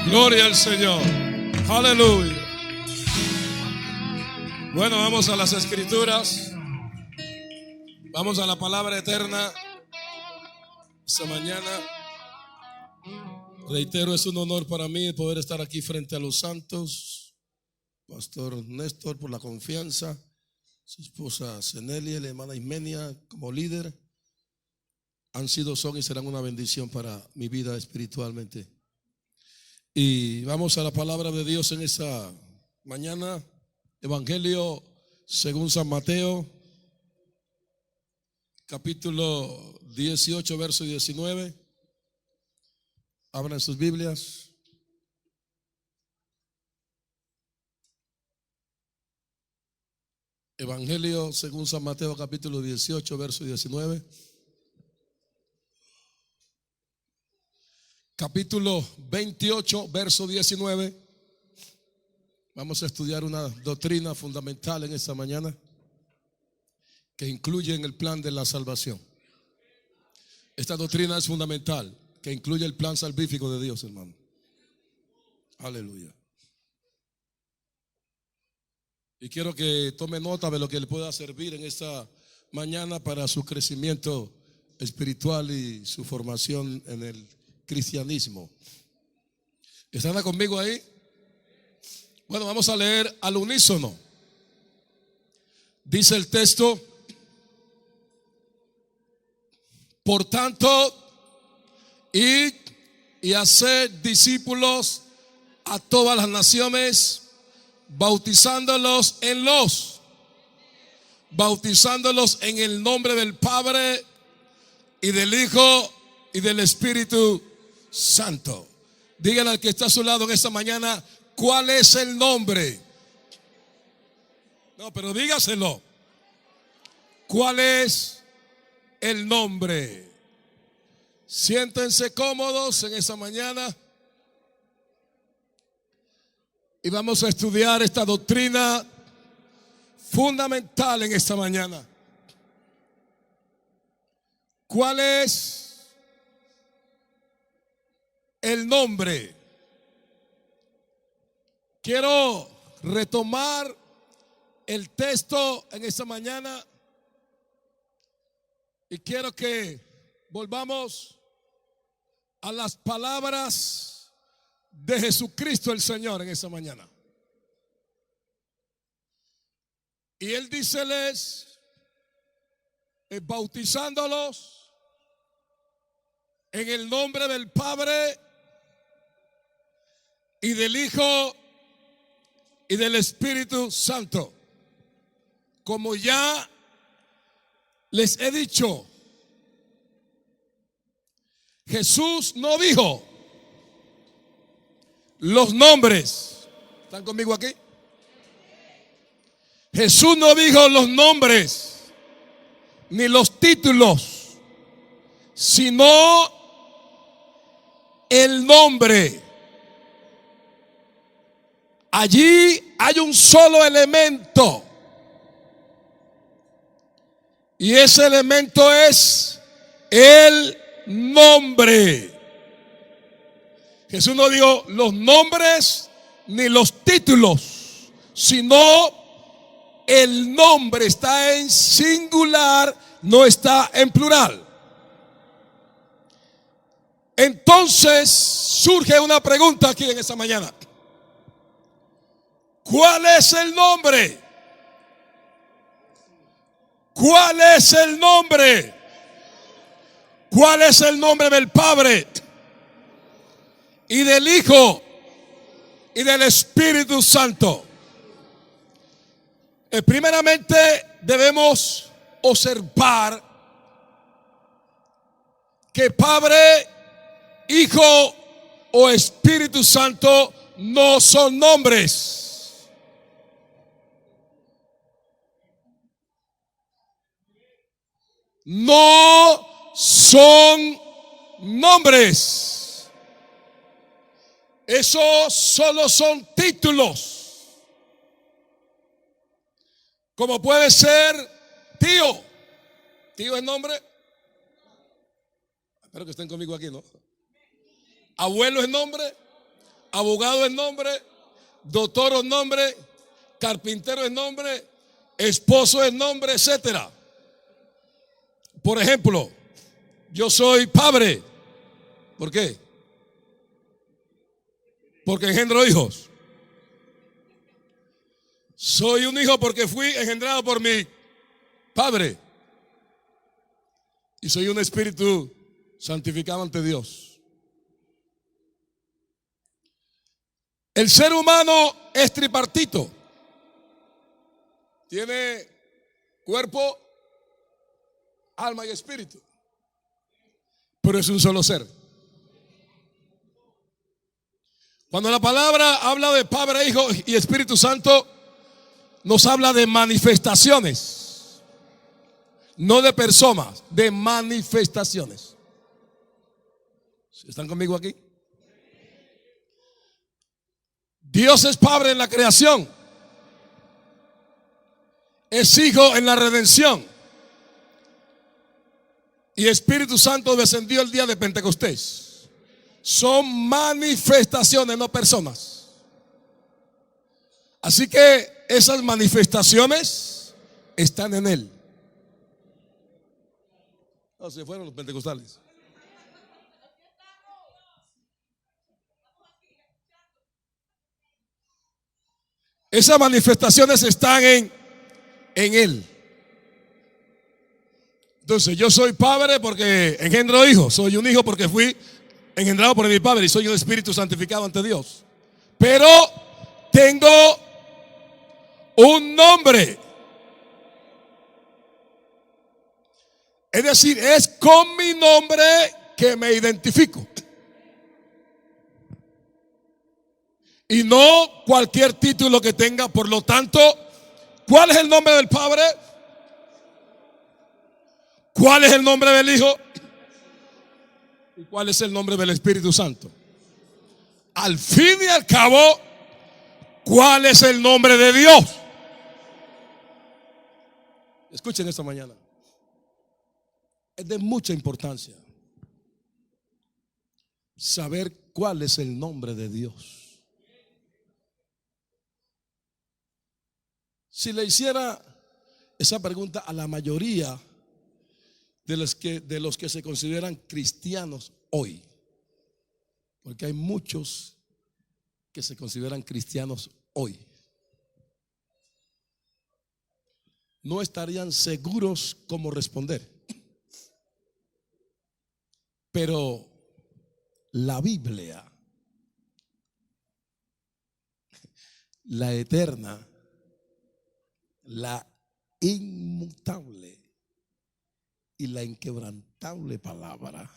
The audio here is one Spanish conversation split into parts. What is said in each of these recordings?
Gloria al Señor. Aleluya. Bueno, vamos a las Escrituras. Vamos a la palabra eterna. Esta mañana, reitero, es un honor para mí poder estar aquí frente a los santos. Pastor Néstor, por la confianza. Su esposa Zenelia, la hermana Ismenia, como líder, han sido, son y serán una bendición para mi vida espiritualmente. Y vamos a la palabra de Dios en esta mañana. Evangelio según San Mateo, capítulo 18, verso 19. Abran sus Biblias. Evangelio según San Mateo, capítulo 18, verso 19. Capítulo 28, verso 19. Vamos a estudiar una doctrina fundamental en esta mañana que incluye en el plan de la salvación. Esta doctrina es fundamental, que incluye el plan salvífico de Dios, hermano. Aleluya. Y quiero que tome nota de lo que le pueda servir en esta mañana para su crecimiento espiritual y su formación en el cristianismo. ¿Están conmigo ahí? Bueno, vamos a leer al unísono. Dice el texto: por tanto, id y haced discípulos a todas las naciones, bautizándolos en el nombre del Padre y del Hijo y del Espíritu Santo. Dígale al que está a su lado en esta mañana: ¿cuál es el nombre? No, pero dígaselo. ¿Cuál es el nombre? Siéntense cómodos en esta mañana y vamos a estudiar esta doctrina fundamental en esta mañana. ¿Cuál es el nombre? Quiero retomar el texto en esta mañana y quiero que volvamos a las palabras de Jesucristo el Señor en esta mañana. Y Él díceles, bautizándolos en el nombre del Padre y del Hijo y del Espíritu Santo. Como ya les he dicho, Jesús no dijo los nombres. ¿Están conmigo aquí? Jesús no dijo los nombres ni los títulos, sino el nombre. Allí hay un solo elemento, y ese elemento es el nombre. Jesús no dijo los nombres ni los títulos, sino el nombre. Está en singular, no está en plural. Entonces surge una pregunta aquí en esta mañana: ¿cuál es el nombre? ¿Cuál es el nombre? ¿Cuál es el nombre del Padre y del Hijo y del Espíritu Santo? Primeramente debemos observar que Padre, Hijo o Espíritu Santo no son nombres. No son nombres. Esos solo son títulos. Como puede ser tío. ¿Tío es nombre? Espero que estén conmigo aquí, ¿no? ¿Abuelo es nombre? abogado es nombre, doctor es nombre, carpintero es nombre, esposo es nombre, etcétera. Por ejemplo, yo soy padre. ¿Por qué? Porque engendro hijos. Soy un hijo porque fui engendrado por mi padre. Y soy un espíritu santificado ante Dios. El ser humano es tripartito. Tiene cuerpo, alma y espíritu. Pero es un solo ser. Cuando la palabra habla de Padre, Hijo y Espíritu Santo, nos habla de manifestaciones, no de personas, de manifestaciones. ¿Están conmigo aquí? Dios es Padre en la creación, es Hijo en la redención y Espíritu Santo descendió el día de Pentecostés. Son manifestaciones, no personas. Así que esas manifestaciones están en Él. No, se fueron los pentecostales. Esas manifestaciones están en Él. Entonces yo soy padre porque engendro hijos. Soy un hijo porque fui engendrado por mi padre y soy un espíritu santificado ante Dios. Pero tengo un nombre. Es decir, es con mi nombre que me identifico. Y no cualquier título que tenga. Por lo tanto, ¿cuál es el nombre del Padre? ¿Cuál es el nombre del Hijo? ¿Y cuál es el nombre del Espíritu Santo? Al fin y al cabo, ¿cuál es el nombre de Dios? Escuchen esta mañana. Es de mucha importancia saber cuál es el nombre de Dios. Si le hiciera esa pregunta a la mayoría de los que se consideran cristianos hoy, porque hay muchos que se consideran cristianos hoy, no estarían seguros cómo responder. Pero la Biblia, la eterna, la inmutable y la inquebrantable palabra,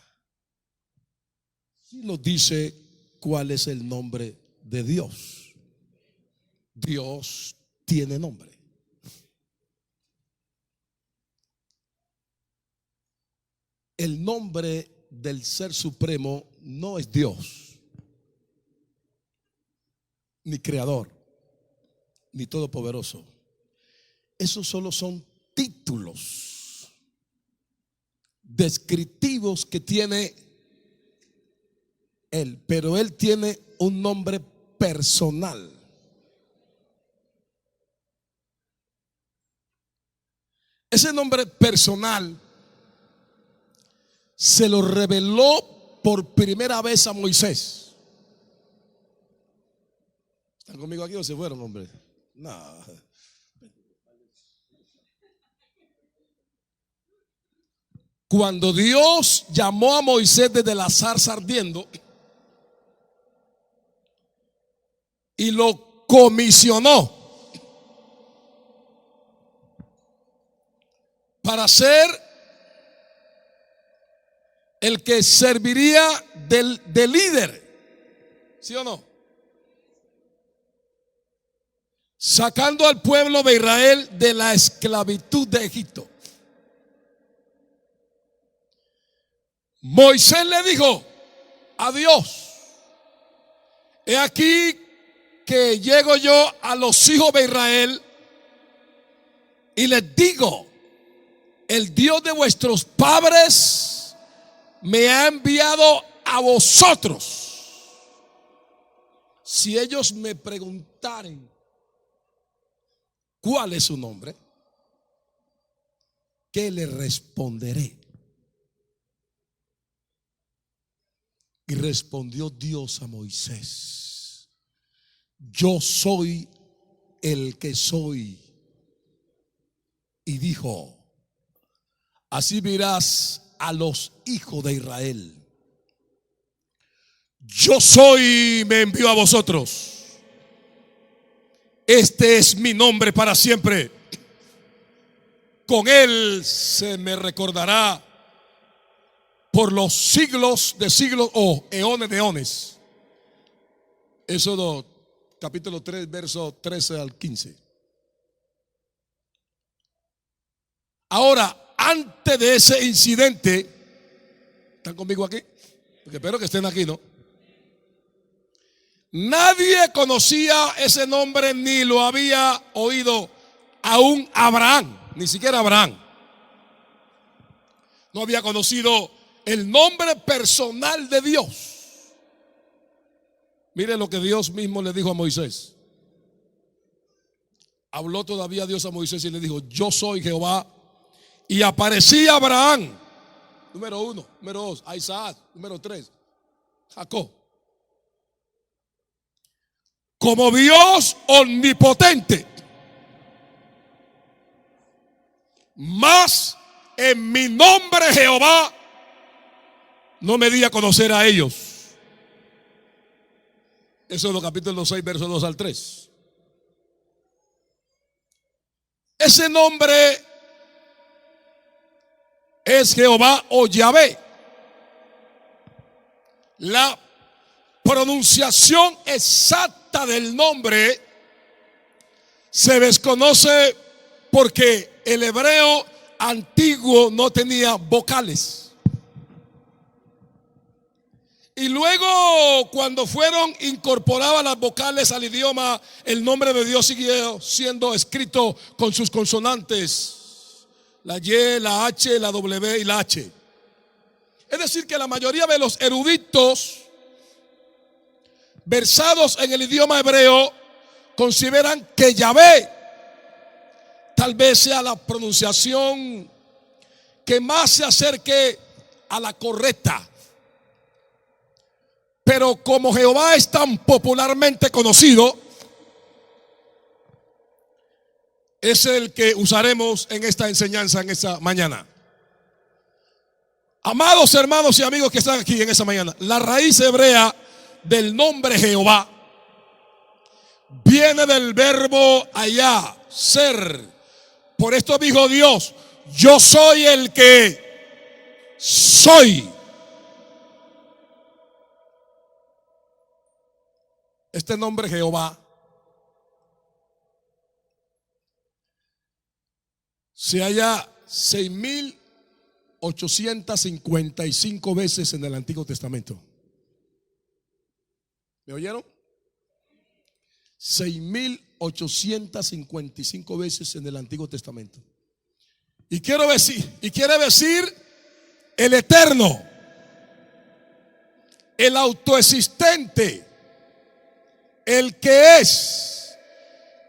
sí nos dice cuál es el nombre de Dios. Dios tiene nombre. El nombre del Ser Supremo no es Dios, ni Creador, ni Todopoderoso. Esos solo son títulos descriptivos que tiene Él, pero Él tiene un nombre personal. Ese nombre personal se lo reveló por primera vez a Moisés. ¿Están conmigo aquí o se fueron, hombre? No. Cuando Dios llamó a Moisés desde la zarza ardiendo y lo comisionó para ser el que serviría de líder, ¿sí o no? Sacando al pueblo de Israel de la esclavitud de Egipto. Moisés le dijo a Dios: he aquí que llego yo a los hijos de Israel y les digo: el Dios de vuestros padres me ha enviado a vosotros si ellos me preguntaren cuál es su nombre, ¿qué le responderé? Y respondió Dios a Moisés: yo soy el que soy. Y dijo: así dirás a los hijos de Israel: yo soy, me envió a vosotros. Este es mi nombre para siempre. Con él se me recordará por los siglos de siglos o eones de eones. Éxodo capítulo 3, verso 13 al 15. Ahora, antes de ese incidente, ¿están conmigo aquí? Porque espero que estén aquí, ¿no? Nadie conocía ese nombre ni lo había oído, aún Abraham, ni siquiera Abraham no había conocido el nombre personal de Dios. Mire lo que Dios mismo le dijo a Moisés. Habló todavía Dios a Moisés y le dijo: yo soy Jehová. Y aparecía Abraham, número 1, número 2, a Isaac, número 3, Jacob, como Dios omnipotente. Mas en mi nombre Jehová no me di a conocer a ellos. Eso es lo capítulo 6, versos 2 al 3. Ese nombre es Jehová o Yahvé. La pronunciación exacta del nombre se desconoce porque el hebreo antiguo no tenía vocales. Y luego, cuando fueron incorporadas las vocales al idioma, el nombre de Dios siguió siendo escrito con sus consonantes: la Y, la H, la W y la H. Es decir, que la mayoría de los eruditos versados en el idioma hebreo consideran que Yahvé tal vez sea la pronunciación que más se acerque a la correcta. Pero como Jehová es tan popularmente conocido, es el que usaremos en esta enseñanza en esta mañana. Amados hermanos y amigos que están aquí en esta mañana, la raíz hebrea del nombre Jehová viene del verbo allá, ser. Por esto dijo Dios: yo soy el que soy. Este nombre Jehová se halla 6.855 veces en el Antiguo Testamento. ¿Me oyeron? 6.855 veces en el Antiguo Testamento. Y quiere decir el eterno, el autoexistente, el que es,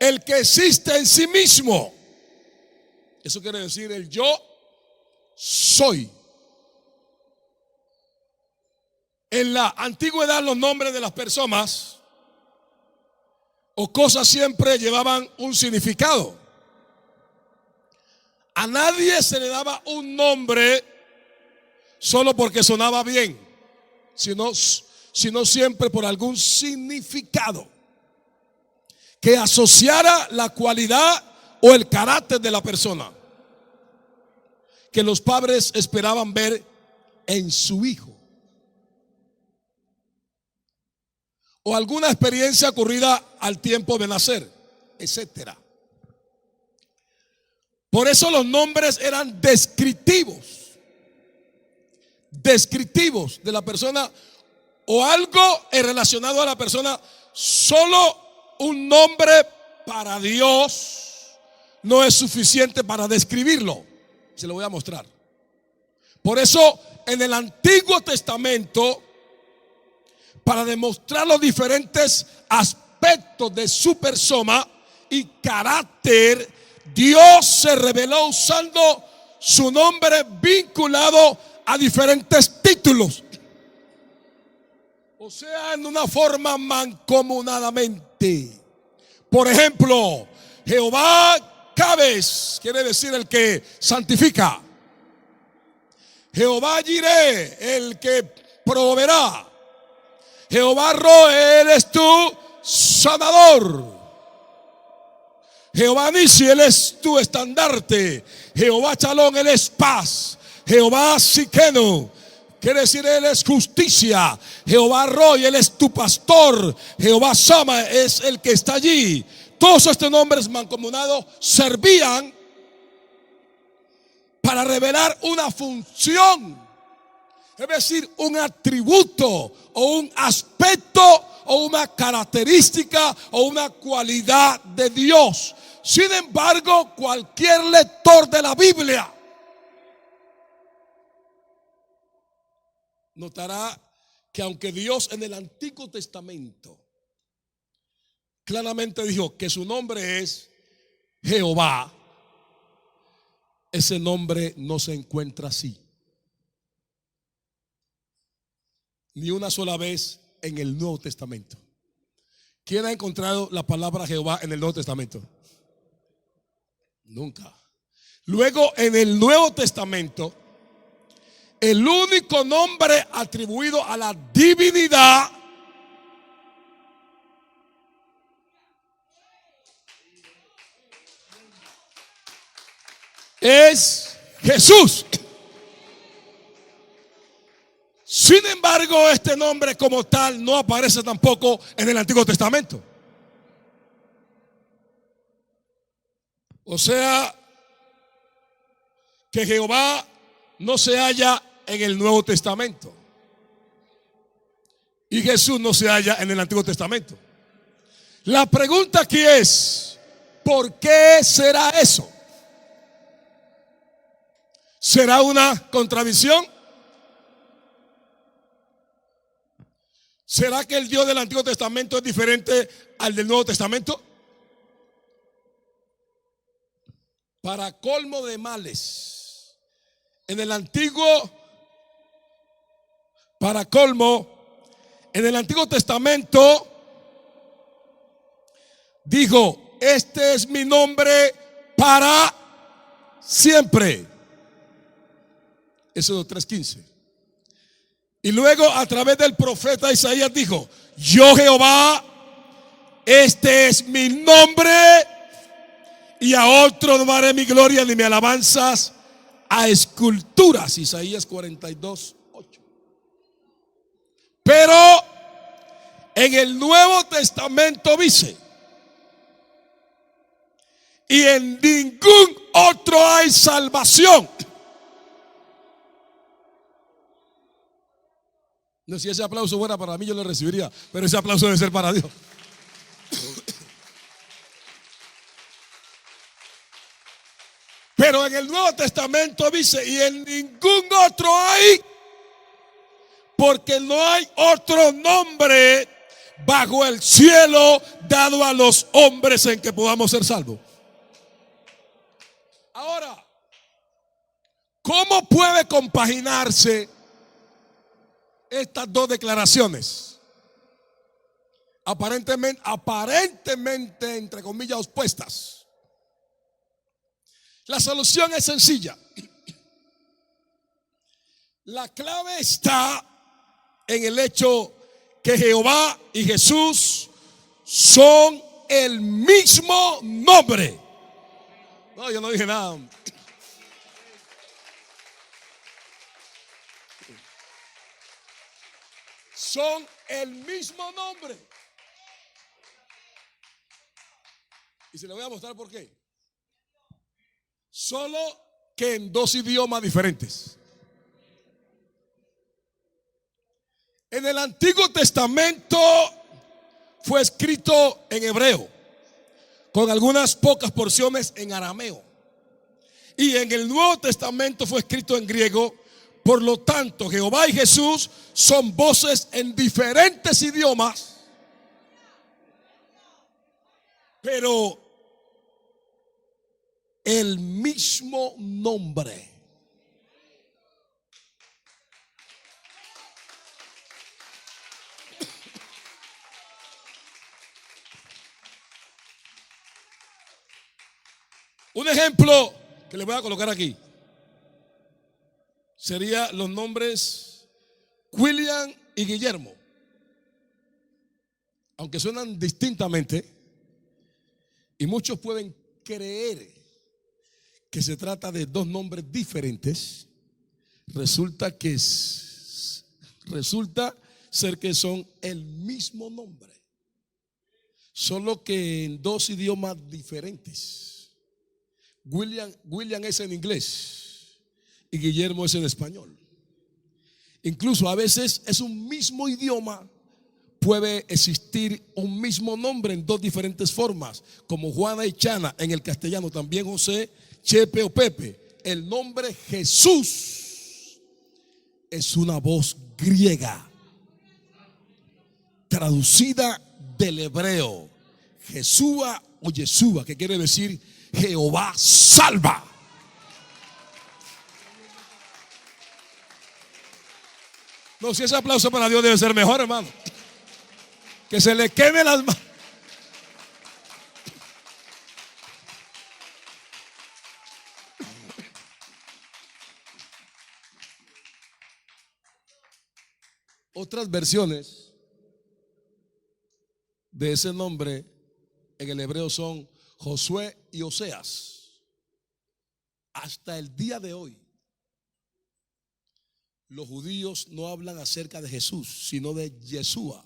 el que existe en sí mismo. Eso quiere decir el yo soy. En la antigüedad los nombres de las personas o cosas siempre llevaban un significado. A nadie se le daba un nombre solo porque sonaba bien, sino siempre por algún significado que asociara la cualidad o el carácter de la persona que los padres esperaban ver en su hijo, o alguna experiencia ocurrida al tiempo de nacer, etcétera. Por eso los nombres eran descriptivos de la persona o algo relacionado a la persona. Solo un nombre para Dios no es suficiente para describirlo. Se lo voy a mostrar. Por eso en el Antiguo Testamento para demostrar los diferentes aspectos de su persona y carácter, Dios se reveló usando su nombre vinculado a diferentes títulos. O sea, en una forma mancomunadamente. Por ejemplo, Jehová Cabez quiere decir el que santifica. Jehová Jireh, el que proveerá. Jehová Roe, Él es tu sanador. Jehová Nisi, Él es tu estandarte. Jehová Chalón, Él es paz. Jehová Siqueno, quiere decir Él es justicia. Jehová Roy, Él es tu pastor. Jehová Sama es el que está allí. Todos estos nombres mancomunados servían para revelar una función, es decir, un atributo o un aspecto o una característica o una cualidad de Dios. Sin embargo, cualquier lector de la Biblia notará que aunque Dios en el Antiguo Testamento claramente dijo que su nombre es Jehová, ese nombre no se encuentra así ni una sola vez en el Nuevo Testamento. ¿Quién ha encontrado la palabra Jehová en el Nuevo Testamento? Nunca. Luego, en el Nuevo Testamento, el único nombre atribuido a la divinidad es Jesús. Sin embargo, este nombre como tal no aparece tampoco en el Antiguo Testamento. O sea, que Jehová no se halla en el Nuevo Testamento y Jesús no se halla en el Antiguo Testamento. La pregunta aquí es, ¿por qué será eso? ¿Será una contradicción? ¿Será que el Dios del Antiguo Testamento es diferente al del Nuevo Testamento? Para colmo de males, en el Antiguo Testamento dijo: este es mi nombre para siempre. Éxodo 3:15. Y luego a través del profeta Isaías dijo: yo Jehová, este es mi nombre, y a otro no daré mi gloria ni mi alabanzas a esculturas. Isaías 42:8. Pero en el Nuevo Testamento dice: y en ningún otro hay salvación. No, si ese aplauso fuera para mí yo lo recibiría, pero ese aplauso debe ser para Dios. Pero en el Nuevo Testamento dice: y en ningún otro hay, porque no hay otro nombre bajo el cielo dado a los hombres en que podamos ser salvos. Ahora, ¿cómo puede compaginarse estas dos declaraciones? Aparentemente, entre comillas, opuestas. La solución es sencilla. La clave está en el hecho que Jehová y Jesús son el mismo nombre. No, yo no dije nada. Son el mismo nombre. Y se le voy a mostrar por qué. Solo que en dos idiomas diferentes. En el Antiguo Testamento fue escrito en hebreo, con algunas pocas porciones en arameo. Y en el Nuevo Testamento fue escrito en griego, Por lo tanto, Jehová y Jesús son voces en diferentes idiomas, pero el mismo nombre. Un ejemplo que le voy a colocar aquí sería los nombres William y Guillermo. Aunque suenan distintamente, y muchos pueden creer que se trata de dos nombres diferentes, resulta ser que son el mismo nombre, solo que en dos idiomas diferentes. William es en inglés y Guillermo es en español. Incluso a veces es un mismo idioma. Puede existir un mismo nombre en dos diferentes formas, como Juana y Chana en el castellano, también José, Chepe o Pepe. El nombre Jesús es una voz griega traducida del hebreo Jesúa o Yeshua, que quiere decir Jehová salva. No, si ese aplauso para Dios debe ser mejor, hermano. Que se le queme las manos. Otras versiones de ese nombre en el hebreo son Josué y Oseas. Hasta el día de hoy, los judíos no hablan acerca de Jesús, sino de Yeshua.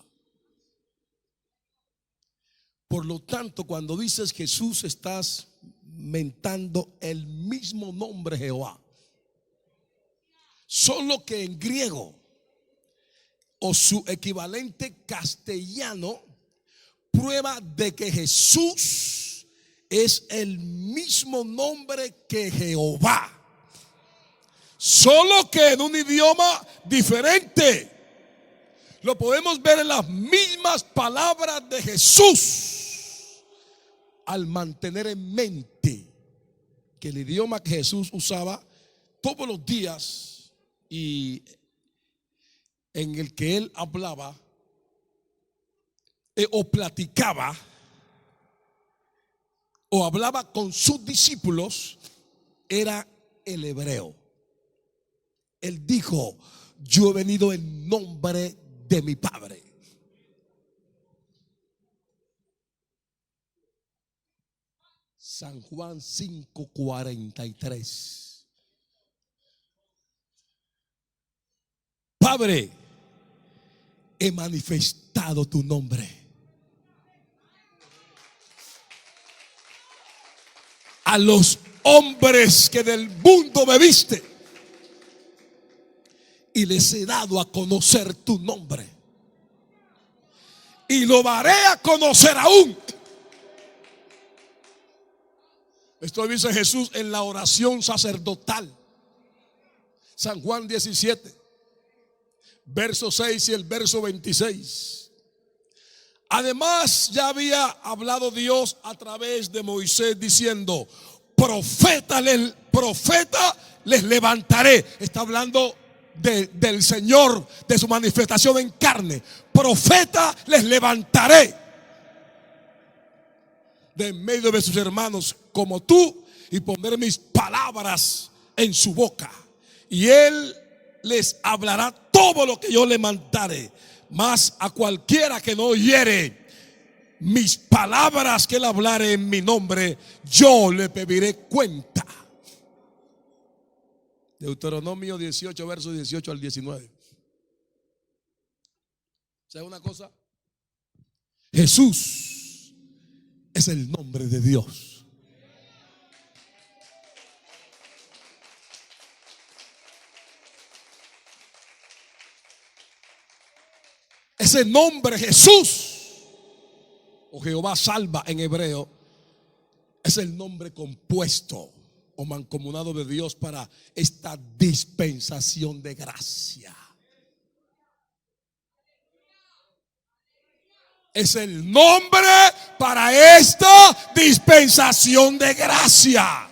Por lo tanto, cuando dices Jesús, estás mentando el mismo nombre Jehová, solo que en griego o su equivalente castellano prueba de que Jesús es el mismo nombre que Jehová, solo que en un idioma diferente. Lo podemos ver en las mismas palabras de Jesús, al mantener en mente que el idioma que Jesús usaba todos los días y en el que él hablaba o platicaba o hablaba con sus discípulos era el hebreo. Él dijo: yo he venido en nombre de mi Padre. San Juan 5:43. Padre, he manifestado tu nombre a los hombres que del mundo me viste, y les he dado a conocer tu nombre, y lo daré a conocer aún. Esto dice Jesús en la oración sacerdotal, San Juan 17, verso 6 y el verso 26. Además, ya había hablado Dios a través de Moisés diciendo: profeta les levantaré. Está hablando del Señor, de su manifestación en carne. Profeta les levantaré de en medio de sus hermanos como tú, y pondré mis palabras en su boca, y él les hablará todo lo que yo le mandare. Mas a cualquiera que no oyere mis palabras que él hablare en mi nombre, yo le pediré cuenta. Deuteronomio 18, versos 18 al 19. ¿Sabe una cosa? Jesús es el nombre de Dios. Ese nombre Jesús, o Jehová salva en hebreo, es el nombre compuesto o mancomunado de Dios para esta dispensación de gracia. Es el nombre para esta dispensación de gracia.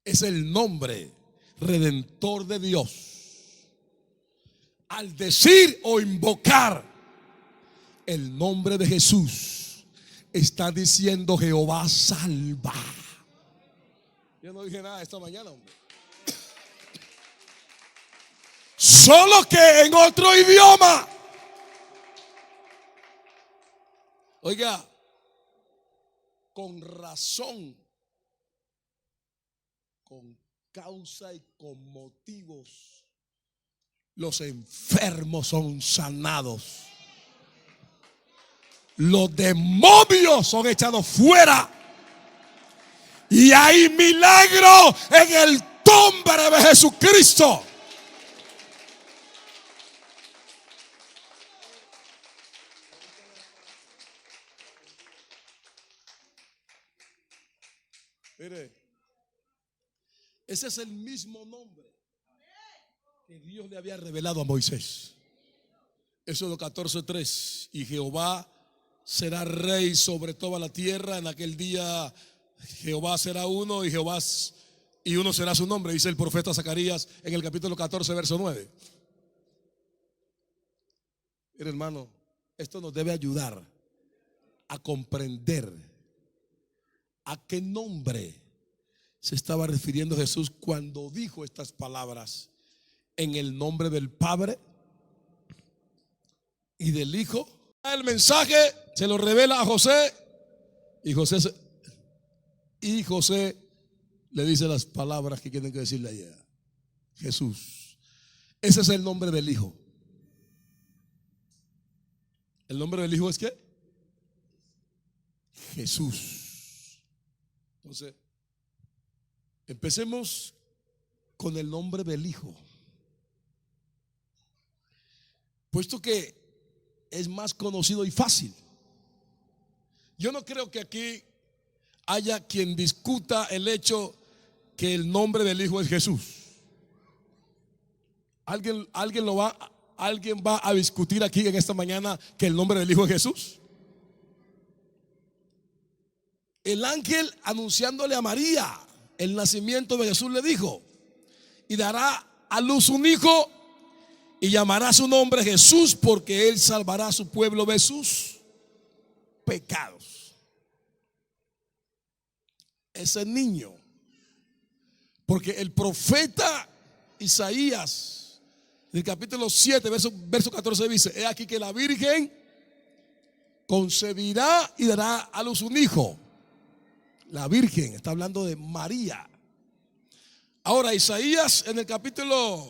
Es el nombre redentor de Dios. Al decir o invocar el nombre de Jesús, está diciendo: Jehová salva. Yo no dije nada esta mañana, hombre. Solo que en otro idioma. Oiga, con razón, con causa y con motivos, los enfermos son sanados. Los demonios son echados fuera. Y hay milagro en el nombre de Jesucristo. Mire, ese es el mismo nombre que Dios le había revelado a Moisés. Éxodo 14:3. Y Jehová será rey sobre toda la tierra. En aquel día Jehová será uno y uno será su nombre, dice el profeta Zacarías en el capítulo 14, verso 9. Mire, hermano, esto nos debe ayudar a comprender a qué nombre se estaba refiriendo Jesús cuando dijo estas palabras: en el nombre del Padre y del Hijo. El mensaje se lo revela a José y José le dice las palabras que tienen que decirle allá. Jesús. Ese es el nombre del Hijo. ¿El nombre del Hijo es qué? Jesús. Entonces, empecemos con el nombre del Hijo, puesto que es más conocido y fácil. Yo no creo que aquí haya quien discuta el hecho que el nombre del Hijo es Jesús. ¿Alguien va a discutir aquí en esta mañana que el nombre del Hijo es Jesús? El ángel, anunciándole a María el nacimiento de Jesús, le dijo: y dará a luz un hijo y llamará su nombre Jesús, porque él salvará a su pueblo de sus pecados. Ese niño, porque el profeta Isaías en el capítulo 7 verso 14 dice: he aquí que la virgen concebirá y dará a luz un hijo. La virgen está hablando de María. Ahora, Isaías en el capítulo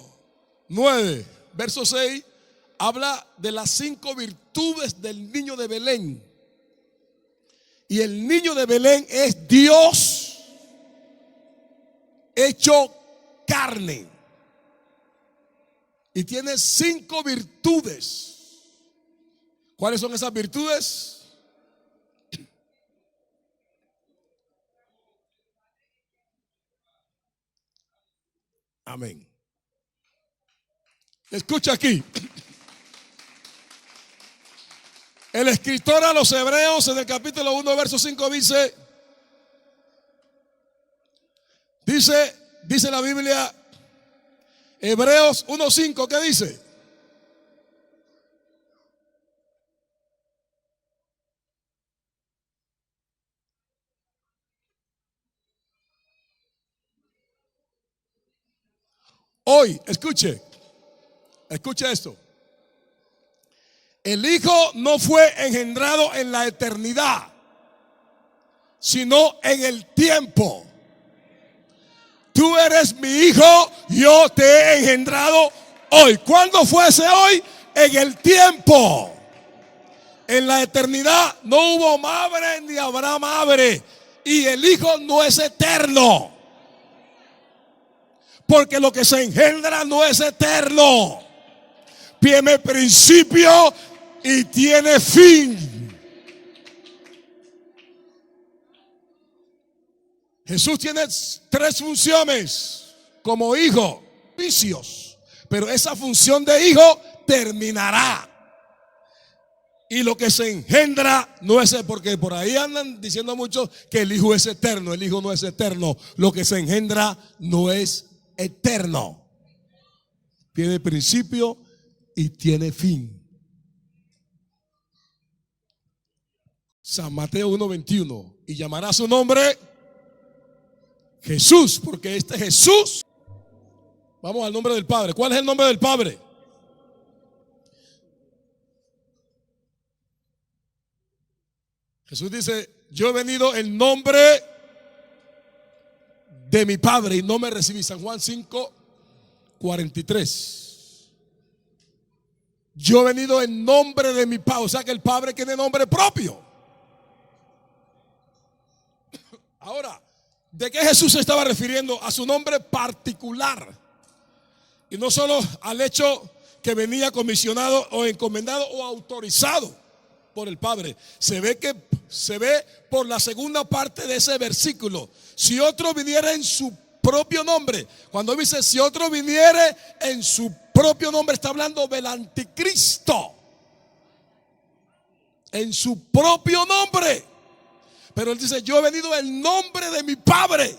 9 verso 6 habla de las 5 virtudes del niño de Belén. Y el niño de Belén es Dios hecho carne. Y tiene 5 virtudes. ¿Cuáles son esas virtudes? Amén. Escucha aquí. El escritor a los Hebreos en el capítulo 1 verso 5 dice la Biblia, Hebreos 1:5, ¿qué dice? Hoy, escuche esto. El Hijo no fue engendrado en la eternidad, sino en el tiempo. Tú eres mi hijo, yo te he engendrado hoy. ¿Cuándo fue ese hoy? En el tiempo. En la eternidad no hubo madre ni habrá madre. Y el Hijo no es eterno, porque lo que se engendra no es eterno. Tiene principio y tiene fin. Jesús tiene 3 funciones como hijo, vicios, pero esa función de hijo terminará. Y lo que se engendra no es, porque por ahí andan diciendo muchos que el hijo es eterno. El hijo no es eterno. Lo que se engendra no es eterno. Tiene principio y tiene fin. San Mateo 1:21. Y llamará su nombre Jesús, porque este Jesús. Vamos al nombre del Padre. ¿Cuál es el nombre del Padre? Jesús dice: yo he venido en nombre de mi Padre y no me recibí. San Juan 5:43. Yo he venido en nombre de mi Padre. O sea que el Padre tiene nombre propio. Ahora, ¿de qué Jesús se estaba refiriendo? A su nombre particular. Y no solo al hecho que venía comisionado o encomendado o autorizado por el Padre. Se ve por la segunda parte de ese versículo. Si otro viniera en su propio nombre. Cuando dice si otro viniere en su propio nombre, está hablando del anticristo. En su propio nombre. Pero él dice: yo he venido en nombre de mi Padre.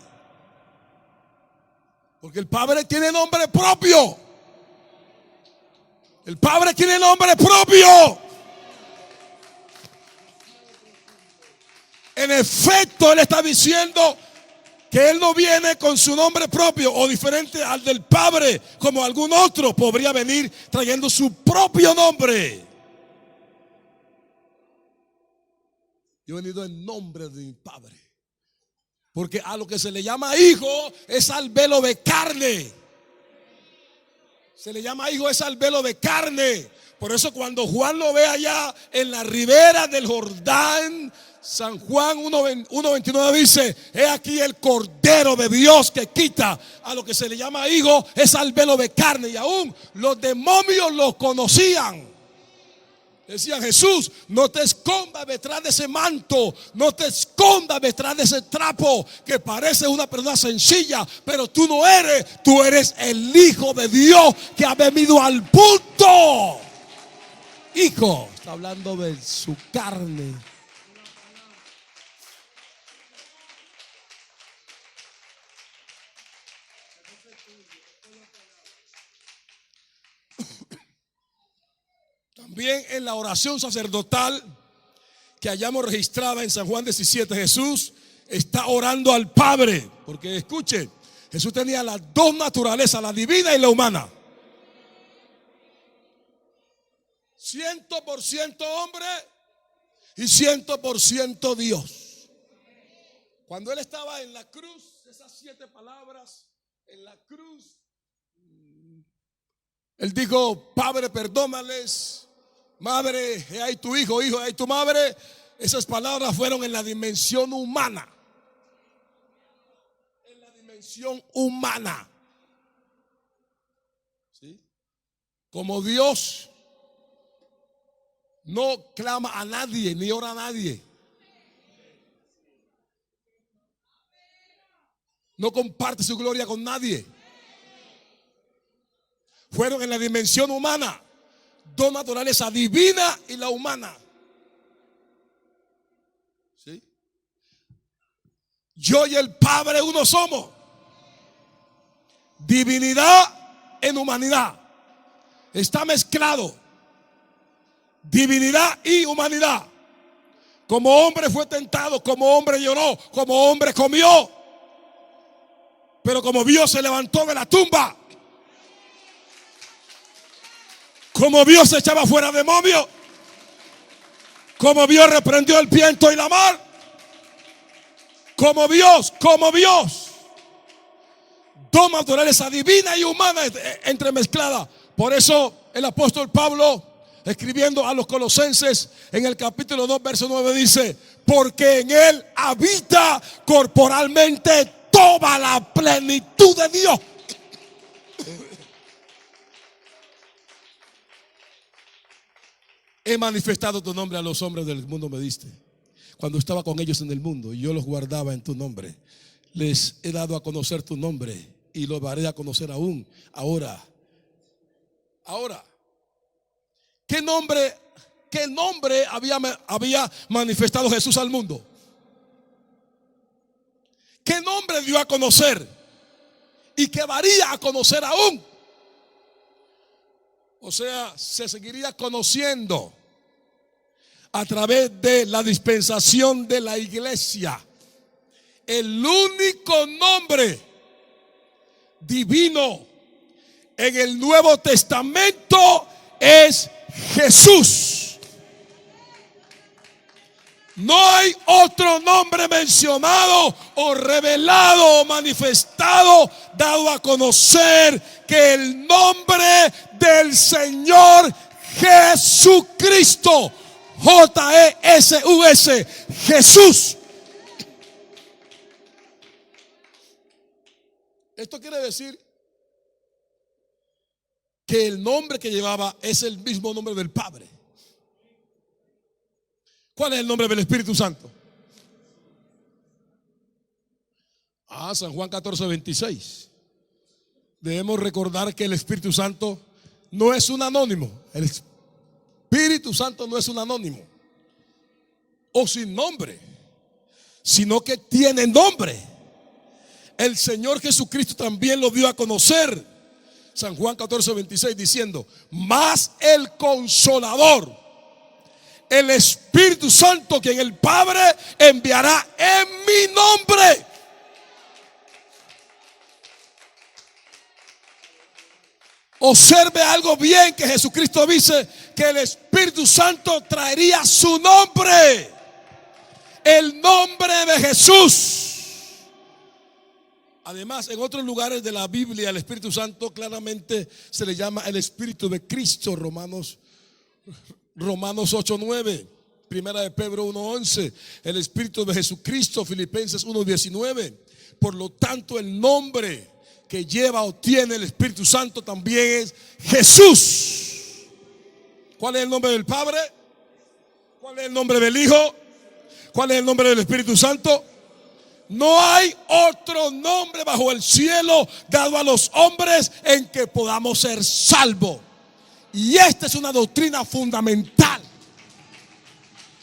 Porque el Padre tiene nombre propio. El Padre tiene nombre propio. En efecto, él está diciendo que él no viene con su nombre propio o diferente al del Padre, como algún otro podría venir trayendo su propio nombre. Yo he venido en nombre de mi Padre. Porque a lo que se le llama hijo es al velo de carne. Se le llama hijo es al velo de carne. Por eso cuando Juan lo ve allá en la ribera del Jordán, San Juan 1:29 dice: he aquí el Cordero de Dios que quita. A lo que se le llama hijo es al velo de carne. Y aún los demonios lo conocían. Decían: Jesús, no te escondas detrás de ese manto, no te escondas detrás de ese trapo que parece una persona sencilla, pero tú no eres, tú eres el Hijo de Dios que ha venido al punto. Hijo, está hablando de su carne. También en la oración sacerdotal que hayamos registrada en San Juan 17, Jesús está orando al Padre. Porque escuchen, Jesús tenía las 2 naturalezas, la divina y la humana. 100% hombre y 100% Dios. Cuando él estaba en la cruz, esas 7 palabras en la cruz, él dijo: Padre, perdónales. Madre, he ahí tu hijo, hijo, he ahí tu madre. Esas palabras fueron en la dimensión humana. En la dimensión humana. ¿Sí? Como Dios no clama a nadie ni ora a nadie. No comparte su gloria con nadie. Fueron en la dimensión humana. 2 naturalezas, divina y la humana. ¿Sí? Yo y el Padre uno somos. Divinidad en humanidad. Está mezclado. Divinidad y humanidad. Como hombre fue tentado, como hombre lloró, como hombre comió. Pero como Dios se levantó de la tumba, como Dios se echaba fuera demonios, como Dios reprendió el viento y la mar, como Dios, 2 naturalezas, divina y humana entremezclada. Por eso el apóstol Pablo, escribiendo a los Colosenses en el capítulo 2, verso 9, dice: porque en él habita corporalmente toda la plenitud de Dios. He manifestado tu nombre a los hombres del mundo, me diste. Cuando estaba con ellos en el mundo y yo los guardaba en tu nombre. Les he dado a conocer tu nombre y lo daré a conocer aún. Ahora, ¿qué nombre había manifestado Jesús al mundo? ¿Qué nombre dio a conocer? Y que daría a conocer aún. O sea, se seguiría conociendo a través de la dispensación de la iglesia. El único nombre divino en el Nuevo Testamento es Jesús. No hay otro nombre mencionado o revelado o manifestado, dado a conocer que el nombre del Señor Jesucristo. J-E-S-U-S, Jesús. Esto quiere decir que el nombre que llevaba es el mismo nombre del Padre. ¿Cuál es el nombre del Espíritu Santo? San Juan 14:26. Debemos recordar que el Espíritu Santo no es un anónimo. El Espíritu Santo no es un anónimo o sin nombre, sino que tiene nombre. El Señor Jesucristo también lo dio a conocer. San Juan 14:26 diciendo: mas el Consolador, el Espíritu Santo, quien el Padre enviará en mi nombre. Observe algo bien, que Jesucristo dice que el Espíritu Santo traería su nombre, el nombre de Jesús. Además, en otros lugares de la Biblia, el Espíritu Santo claramente se le llama el Espíritu de Cristo. Romanos 8:9, Primera de Pedro 1:11, el Espíritu de Jesucristo. Filipenses 1:19. Por lo tanto, el nombre que lleva o tiene el Espíritu Santo también es Jesús. ¿Cuál es el nombre del Padre? ¿Cuál es el nombre del Hijo? ¿Cuál es el nombre del Espíritu Santo? No hay otro nombre bajo el cielo dado a los hombres en que podamos ser salvos. Y esta es una doctrina fundamental.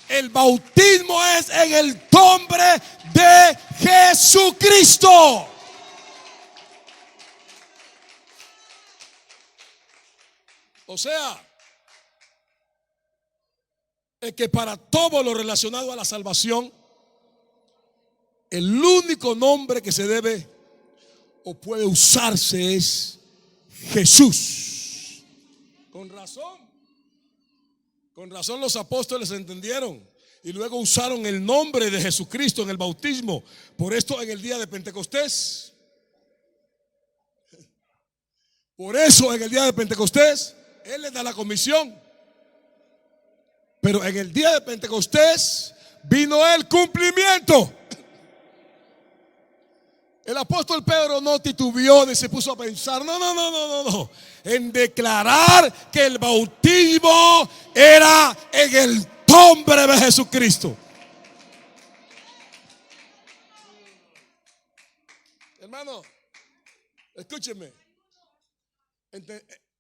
El bautismo es en el nombre de Jesucristo. O sea, es que para todo lo relacionado a la salvación, el único nombre que se debe o puede usarse es Jesús. Con razón los apóstoles entendieron y luego usaron el nombre de Jesucristo en el bautismo. Por esto en el día de Pentecostés, Él les da la comisión. Pero en el día de Pentecostés vino el cumplimiento. El apóstol Pedro no titubeó ni se puso a pensar, no, en declarar que el bautismo era en el nombre de Jesucristo. Hermano, escúcheme.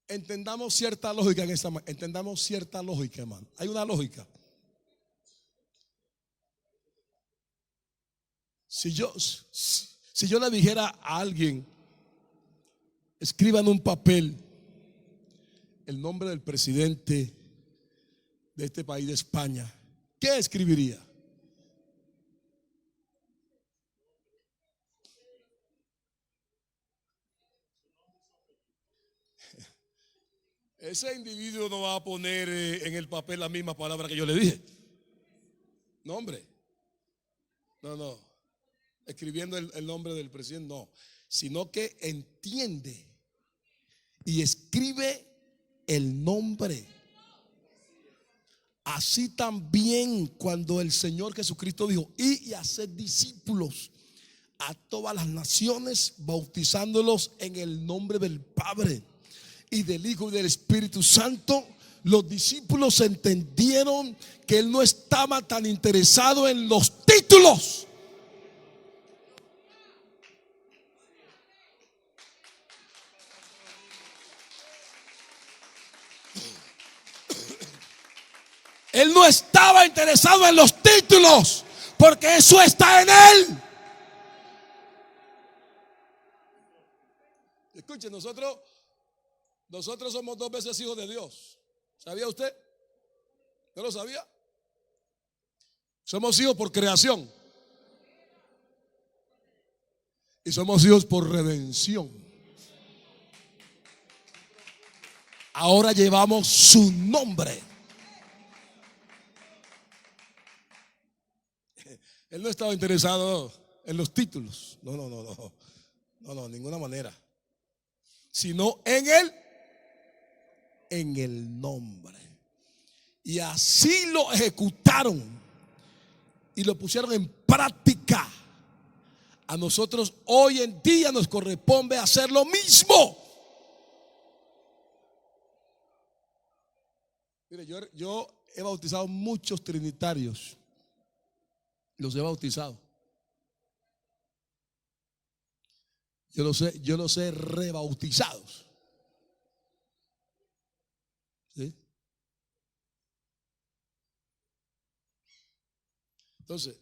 Entendamos cierta lógica en esta. Entendamos cierta lógica, hermano. Hay una lógica. Si yo le dijera a alguien, escriba en un papel el nombre del presidente de este país de España, ¿qué escribiría? Ese individuo no va a poner en el papel la misma palabra que yo le dije. No, hombre. No. Escribiendo el nombre del presidente, no. Sino que entiende y escribe el nombre. Así también cuando el Señor Jesucristo dijo: id y haced discípulos a todas las naciones, bautizándolos en el nombre del Padre y del Hijo y del Espíritu Santo, los discípulos entendieron que él no estaba tan interesado en los títulos. Él no estaba interesado en los títulos, porque eso está en él. Escuche, nosotros somos 2 veces hijos de Dios. ¿Sabía usted? ¿No lo sabía? Somos hijos por creación y somos hijos por redención. Ahora llevamos su nombre. Él no estaba interesado en los títulos. No, ninguna manera. Sino en el nombre. Y así lo ejecutaron y lo pusieron en práctica. A nosotros hoy en día nos corresponde hacer lo mismo. Mire, yo he bautizado muchos trinitarios. Los he bautizado. Yo los he rebautizados. ¿Sí? Entonces,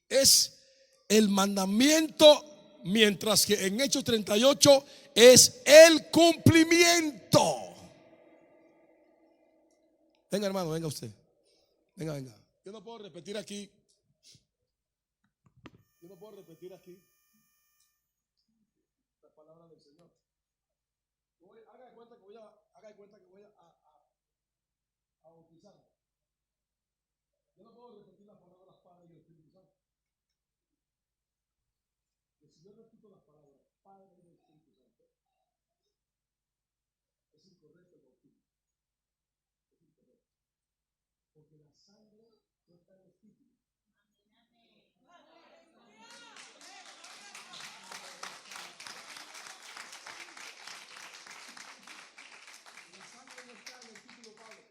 es el mandamiento, mientras que en Hechos 38 es el cumplimiento. Venga, hermano, venga usted. Venga. Yo no puedo repetir aquí. La palabra del Señor. Haga de cuenta que voy a bautizar. Yo no puedo repetir las palabras Padre y Espíritu Santo. Que si yo repito las palabras Padre y Espíritu Santo, es incorrecto el bautismo. Es incorrecto. Porque la sangre no está en los títulos. La sangre no está en el título Padre.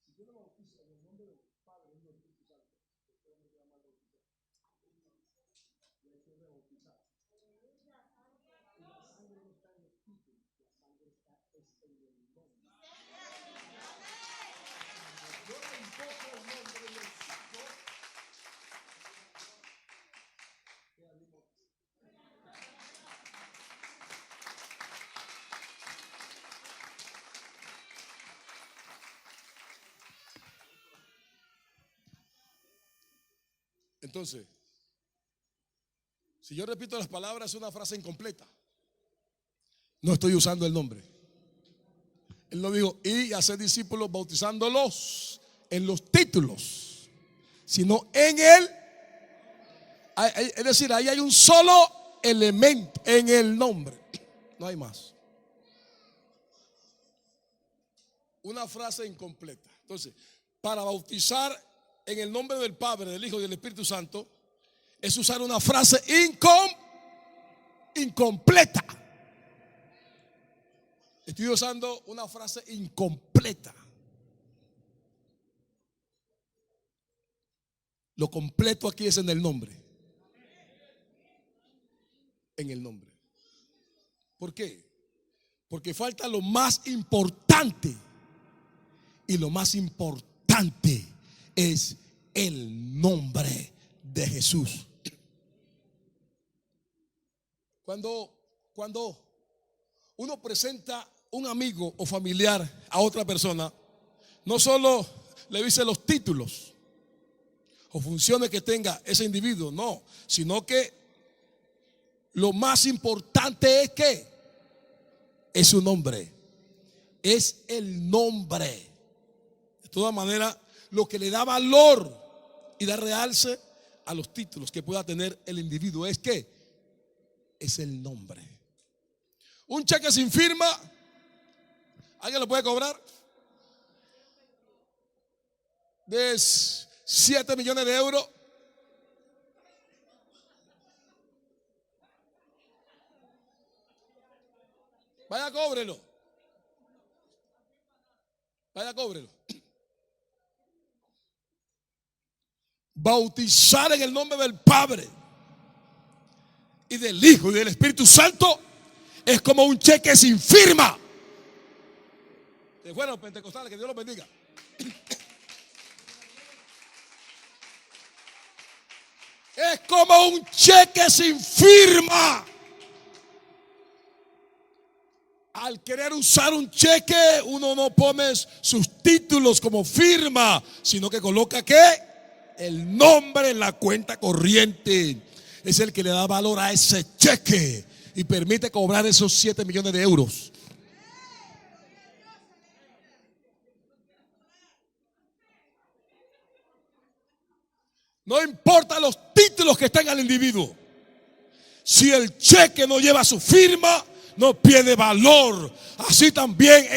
Si yo no bautizo en el nombre del Padre y del Espíritu Santo, usted no queda mal bautizado. Y hay que rebautizar. Y la sangre no está en los títulos, la sangre está en el nombre. Yo le invoco el nombre y el saco. Queda limpio. Entonces, si yo repito las palabras, es una frase incompleta. No estoy usando el nombre. Él no dijo, y hacer discípulos bautizándolos en los títulos, sino en él. Es decir, ahí hay un solo elemento, en el nombre. No hay más. Una frase incompleta. Entonces, para bautizar en el nombre del Padre, del Hijo y del Espíritu Santo, es usar una frase incompleta. Estoy usando una frase incompleta. Lo completo aquí es en el nombre. En el nombre. ¿Por qué? Porque falta lo más importante. Y lo más importante es el nombre de Jesús. Cuando uno presenta un amigo o familiar a otra persona, no solo le dice los títulos o funciones que tenga ese individuo, no, sino que lo más importante es que es su nombre, es el nombre. De todas maneras, lo que le da valor y da realce a los títulos que pueda tener el individuo es que es el nombre. Un cheque sin firma, ¿alguien lo puede cobrar? De 7 millones de euros. Vaya, cóbrelo. Vaya, cóbrelo. Bautizar en el nombre del Padre y del Hijo y del Espíritu Santo es como un cheque sin firma. Bueno, pentecostales, que Dios los bendiga. Es como un cheque sin firma. Al querer usar un cheque, uno no pone sus títulos como firma, sino que coloca ¿qué? El nombre en la cuenta corriente. Es el que le da valor a ese cheque y permite cobrar esos 7 millones de euros. No importa los títulos que tenga el individuo. Si el cheque no lleva su firma, no tiene valor. Así también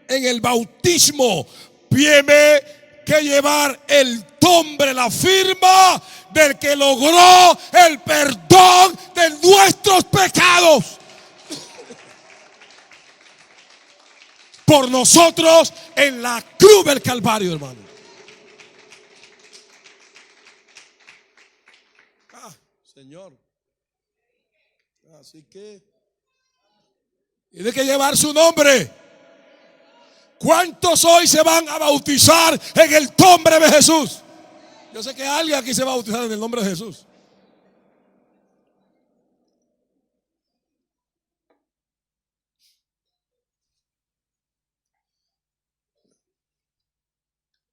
en el bautismo tiene que llevar el nombre, la firma del que logró el perdón de nuestros pecados por nosotros en la cruz del Calvario, hermano. Señor. Así que tiene que llevar su nombre. ¿Cuántos hoy se van a bautizar en el nombre de Jesús? Yo sé que alguien aquí se va a bautizar en el nombre de Jesús.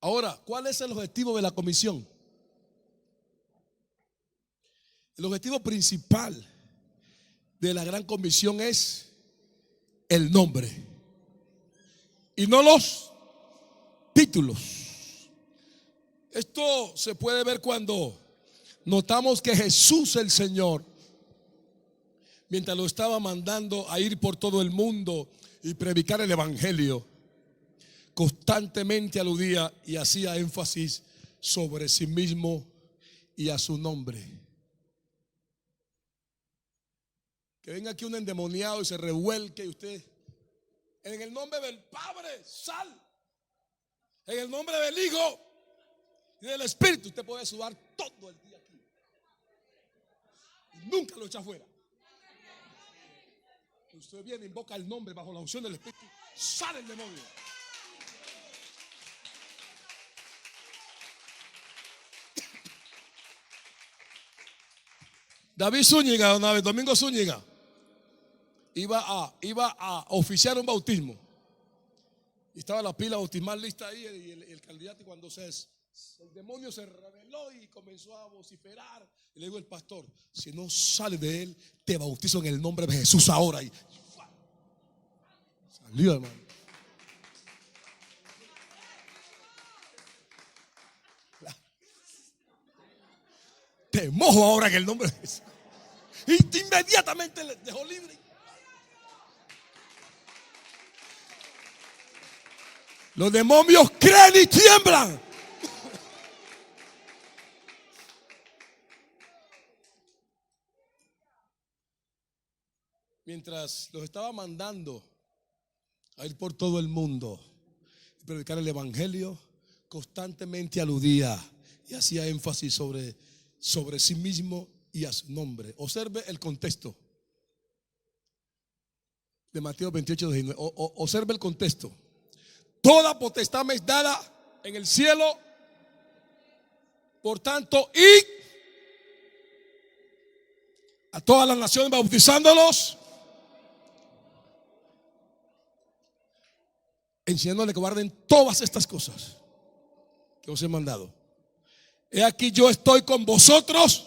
Ahora, ¿cuál es el objetivo de la comisión? El objetivo principal de la gran comisión es el nombre y no los títulos. Esto se puede ver cuando notamos que Jesús el Señor, mientras lo estaba mandando a ir por todo el mundo y predicar el evangelio, constantemente aludía y hacía énfasis sobre sí mismo y a su nombre. Que venga aquí un endemoniado y se revuelque y usted, en el nombre del Padre, sal. En el nombre del Hijo y del Espíritu, usted puede sudar todo el día aquí. Y nunca lo echa afuera. Usted viene, invoca el nombre bajo la unción del Espíritu, sale el demonio. David Zúñiga, una vez, Domingo Zúñiga, iba a oficiar un bautismo. Y estaba la pila bautismal lista ahí y el candidato, y cuando el demonio se rebeló y comenzó a vociferar, y le digo al pastor, si no sale de él, te bautizo en el nombre de Jesús ahora. Y salió, hermano. Te mojo ahora en el nombre de Jesús. Y inmediatamente le dejó libre. Los demonios creen y tiemblan. Mientras los estaba mandando a ir por todo el mundo y predicar el evangelio, constantemente aludía y hacía énfasis sobre sí mismo y a su nombre. Observe el contexto de Mateo 28, 19. Observe el contexto. Toda potestad me es dada en el cielo, por tanto, y a todas las naciones bautizándolos, enseñándoles que guarden todas estas cosas que os he mandado. He aquí yo estoy con vosotros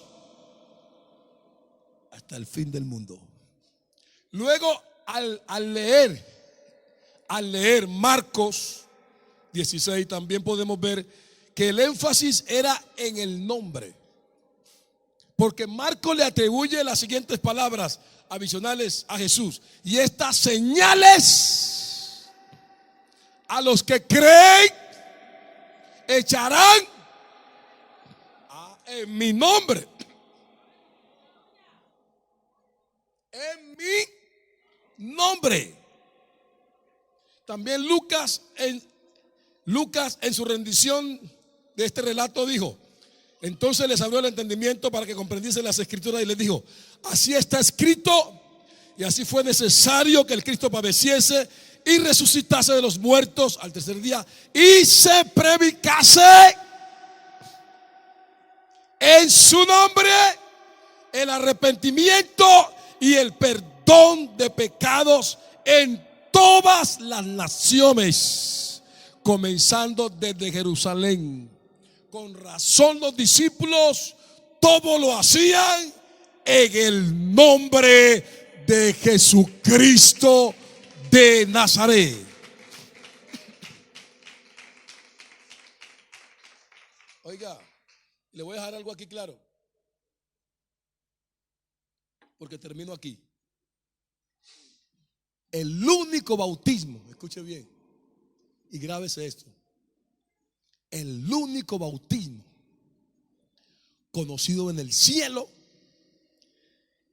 hasta el fin del mundo. Luego al leer Marcos 16 también podemos ver que el énfasis era en el nombre, porque Marcos le atribuye las siguientes palabras adicionales a Jesús: y estas señales a los que creen echarán en mi nombre. En mi nombre. También Lucas Lucas, en su rendición de este relato, dijo: entonces les abrió el entendimiento para que comprendiesen las escrituras y les dijo: así está escrito, y así fue necesario que el Cristo padeciese y resucitase de los muertos al tercer día, y se predicase en su nombre el arrepentimiento y el perdón de pecados en todas las naciones, comenzando desde Jerusalén. Con razón los discípulos todo lo hacían en el nombre de Jesucristo de Nazaret. Oiga, le voy a dejar algo aquí claro, porque termino aquí. El único bautismo, escuche bien y grábese esto: el único bautismo conocido en el cielo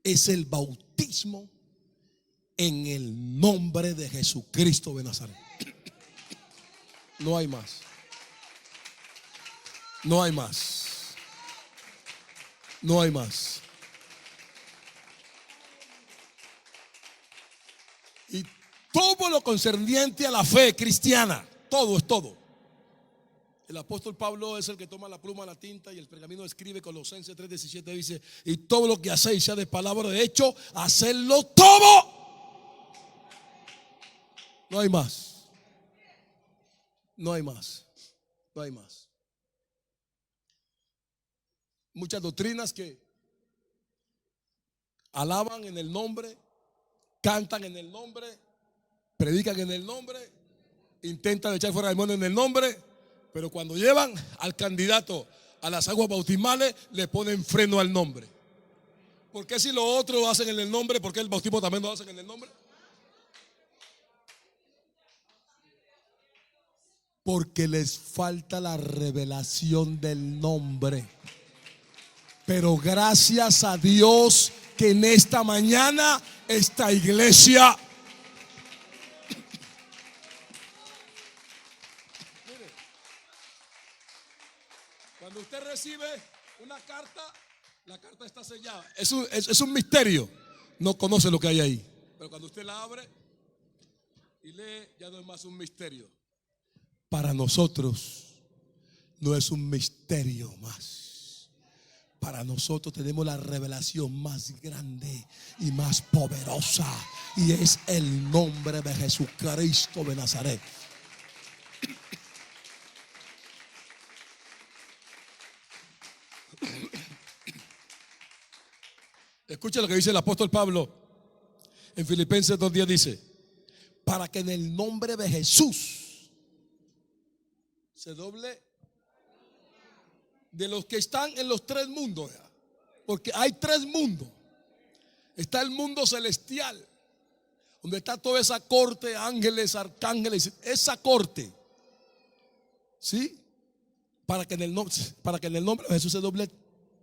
es el bautismo en el nombre de Jesucristo de Nazaret. No hay más. No hay más. No hay más. Y todo lo concerniente a la fe cristiana, todo es todo. El apóstol Pablo es el que toma la pluma, la tinta y el pergamino, escribe. Colosenses 3:17 dice: y todo lo que hacéis, sea de palabra o de hecho, hacedlo todo. No hay más. No hay más. No hay más. Muchas doctrinas que alaban en el nombre, cantan en el nombre, predican en el nombre, intentan echar fuera demonios en el nombre, pero cuando llevan al candidato a las aguas bautismales le ponen freno al nombre. ¿Por qué si lo otro lo hacen en el nombre? ¿Por qué el bautismo también lo hacen en el nombre? Porque les falta la revelación del nombre. Pero gracias a Dios que en esta mañana esta iglesia, mire, cuando usted recibe una carta, la carta está sellada. Es un misterio. No conoce lo que hay ahí. Pero cuando usted la abre y lee, ya no es más un misterio. Para nosotros no es un misterio más. Para nosotros tenemos la revelación más grande y más poderosa, y es el nombre de Jesucristo de Nazaret. Escucha lo que dice el apóstol Pablo en Filipenses 2:10, dice: para que en el nombre de Jesús se doble de los que están en los tres mundos. Porque hay tres mundos. Está el mundo celestial, donde está toda esa corte, ángeles, arcángeles, esa corte, ¿sí? Para que en el nombre de Jesús se doble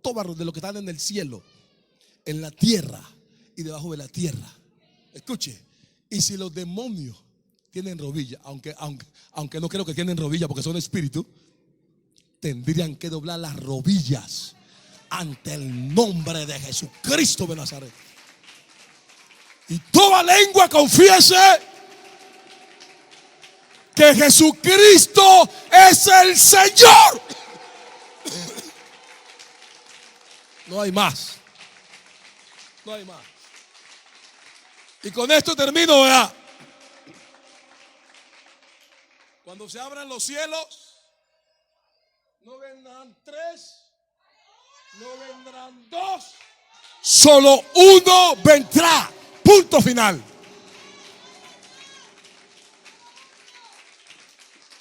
todo de lo que están en el cielo, en la tierra y debajo de la tierra. Escuche, y si los demonios tienen rodillas, aunque no creo que tienen rodillas porque son espíritus, tendrían que doblar las rodillas ante el nombre de Jesucristo de Nazaret. Y toda lengua confiese que Jesucristo es el Señor. No hay más. No hay más. Y con esto termino, ¿verdad? Cuando se abran los cielos, no vendrán tres, no vendrán dos, solo uno vendrá. Punto final.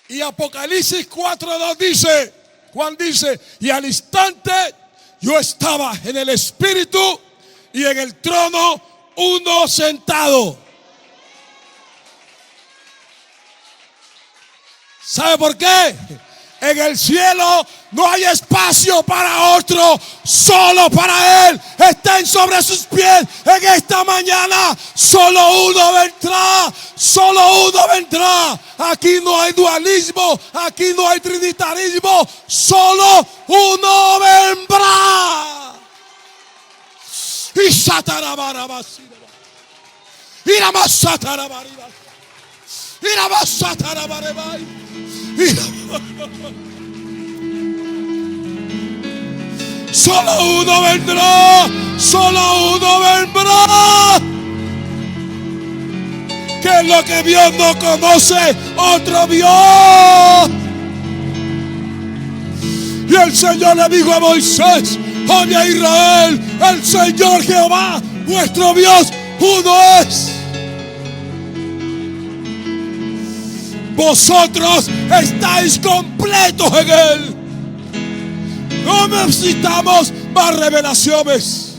Y Apocalipsis 4:2 dice, Juan dice: y al instante yo estaba en el Espíritu, y en el trono uno sentado. ¿Sabe por qué? En el cielo no hay espacio para otro, solo para Él. Estén sobre sus pies en esta mañana. Solo uno vendrá, solo uno vendrá. Aquí no hay dualismo, aquí no hay trinitarismo, solo uno vendrá. Y Satarabarabasira. Ira más Satarabaribas. Ira más Satarabarebai. Solo uno vendrá, solo uno vendrá. Que lo que Dios no conoce, otro vio. Y el Señor le dijo a Moisés: oye a Israel, el Señor Jehová, vuestro Dios, uno es. Vosotros estáis completos en Él. No necesitamos más revelaciones.